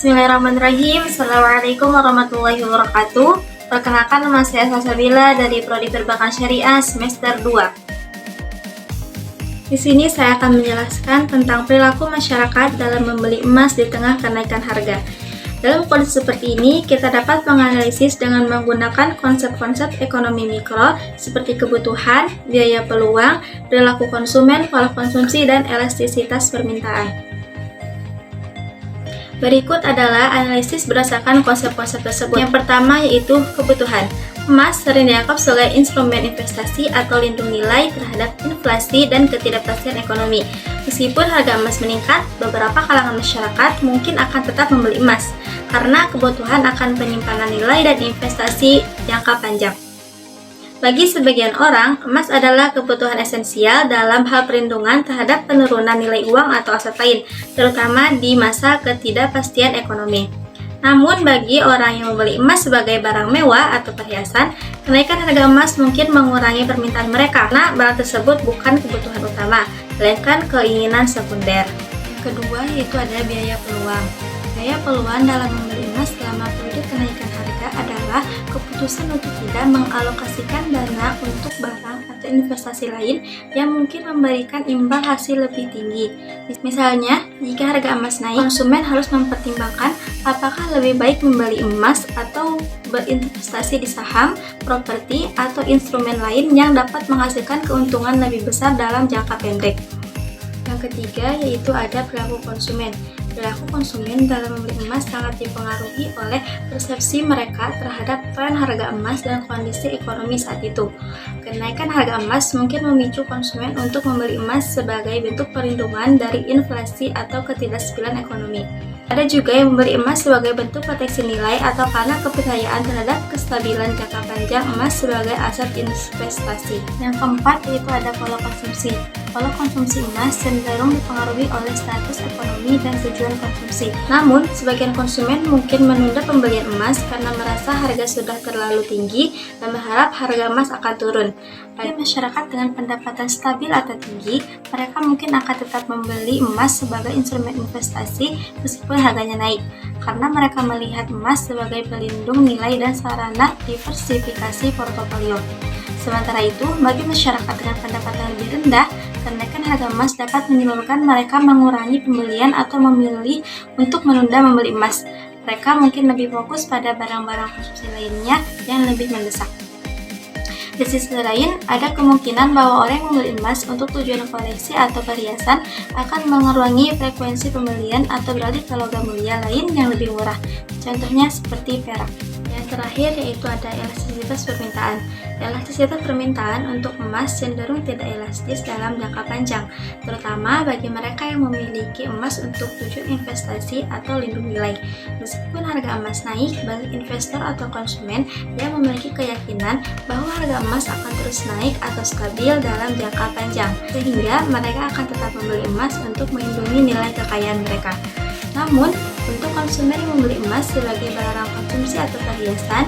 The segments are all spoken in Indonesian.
Bismillahirrahmanirrahim. Assalamualaikum warahmatullahi wabarakatuh. Perkenalkan, nama saya Salsabila dari Prodi Perbankan Syariah semester 2. Di sini saya akan menjelaskan tentang perilaku masyarakat dalam membeli emas di tengah kenaikan harga. Dalam kondisi seperti ini, kita dapat menganalisis dengan menggunakan konsep-konsep ekonomi mikro seperti kebutuhan, biaya peluang, perilaku konsumen, pola konsumsi, dan elastisitas permintaan. Berikut adalah analisis berdasarkan konsep-konsep tersebut. Yang pertama yaitu kebutuhan. Emas sering dianggap sebagai instrumen investasi atau lindung nilai terhadap inflasi dan ketidakpastian ekonomi. Meskipun harga emas meningkat, beberapa kalangan masyarakat mungkin akan tetap membeli emas karena kebutuhan akan penyimpanan nilai dan investasi jangka panjang. Bagi sebagian orang, emas adalah kebutuhan esensial dalam hal perlindungan terhadap penurunan nilai uang atau aset lain, terutama di masa ketidakpastian ekonomi. Namun, bagi orang yang membeli emas sebagai barang mewah atau perhiasan, kenaikan harga emas mungkin mengurangi permintaan mereka karena barang tersebut bukan kebutuhan utama, melainkan keinginan sekunder. Yang kedua yaitu ada biaya peluang. Biaya peluang dalam membeli emas selama periode kenaikan harga adalah keputusan untuk tidak mengalokasikan dana untuk barang atau investasi lain yang mungkin memberikan imbal hasil lebih tinggi. Misalnya, jika harga emas naik, konsumen harus mempertimbangkan apakah lebih baik membeli emas atau berinvestasi di saham, properti, atau instrumen lain yang dapat menghasilkan keuntungan lebih besar dalam jangka pendek. Yang ketiga yaitu ada perilaku konsumen. Perilaku konsumen dalam membeli emas sangat dipengaruhi oleh persepsi mereka terhadap tren harga emas dan kondisi ekonomi saat itu. Kenaikan harga emas mungkin memicu konsumen untuk membeli emas sebagai bentuk perlindungan dari inflasi atau ketidakstabilan ekonomi. Ada juga yang membeli emas sebagai bentuk proteksi nilai atau karena kepercayaan terhadap kestabilan jangka panjang emas sebagai aset investasi. Yang keempat yaitu ada pola konsumsi. Pola konsumsi emas cenderung dipengaruhi oleh status ekonomi dan tujuan konsumsi. Namun, sebagian konsumen mungkin menunda pembelian emas karena merasa harga sudah terlalu tinggi dan berharap harga emas akan turun. Bagi masyarakat dengan pendapatan stabil atau tinggi, mereka mungkin akan tetap membeli emas sebagai instrumen investasi meskipun harganya naik, karena mereka melihat emas sebagai pelindung nilai dan sarana diversifikasi portofolio. Sementara itu, bagi masyarakat dengan pendapatan lebih rendah, kenaikan harga emas dapat menyebabkan mereka mengurangi pembelian atau memilih untuk menunda membeli emas. Mereka mungkin lebih fokus pada barang-barang konsumsi lainnya yang lebih mendesak. Di sisi lain, ada kemungkinan bahwa orang yang membeli emas untuk tujuan koleksi atau perhiasan akan mengurangi frekuensi pembelian atau beralih ke logam mulia lain yang lebih murah. Contohnya seperti perak. Yang terakhir yaitu ada elastisitas permintaan. Elastisitas permintaan untuk emas cenderung tidak elastis dalam jangka panjang, terutama bagi mereka yang memiliki emas untuk tujuan investasi atau lindung nilai. Meskipun harga emas naik, bagi investor atau konsumen yang memiliki keyakinan bahwa harga emas akan terus naik atau stabil dalam jangka panjang, sehingga mereka akan tetap membeli emas untuk melindungi nilai kekayaan mereka. Namun, untuk konsumen yang membeli emas sebagai barang konsumsi atau perhiasan,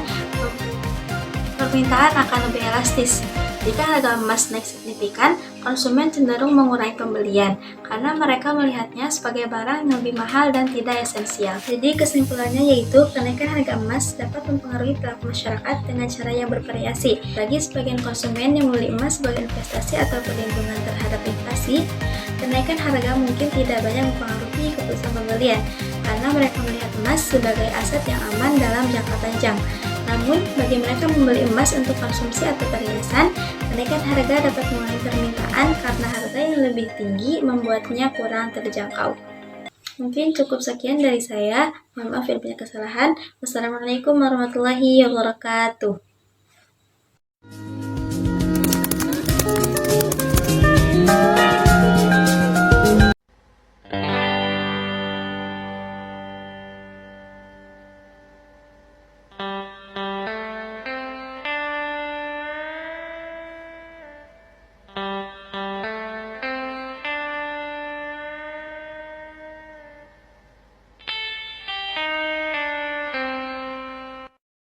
permintaan akan lebih elastis. Jika harga emas naik signifikan, konsumen cenderung mengurangi pembelian karena mereka melihatnya sebagai barang yang lebih mahal dan tidak esensial. Jadi kesimpulannya yaitu kenaikan harga emas dapat mempengaruhi perilaku masyarakat dengan cara yang bervariasi. Bagi sebagian konsumen yang membeli emas sebagai investasi atau perlindungan terhadap inflasi, kenaikan harga mungkin tidak banyak mempengaruhi keputusan pembelian karena mereka melihat emas sebagai aset yang aman dalam jangka panjang. Namun, bagi mereka membeli emas untuk konsumsi atau perhiasan, kenaikan harga dapat mengurangi permintaan karena harga yang lebih tinggi membuatnya kurang terjangkau. Mungkin cukup sekian dari saya. Mohon maaf bila banyak kesalahan. Wassalamualaikum warahmatullahi wabarakatuh.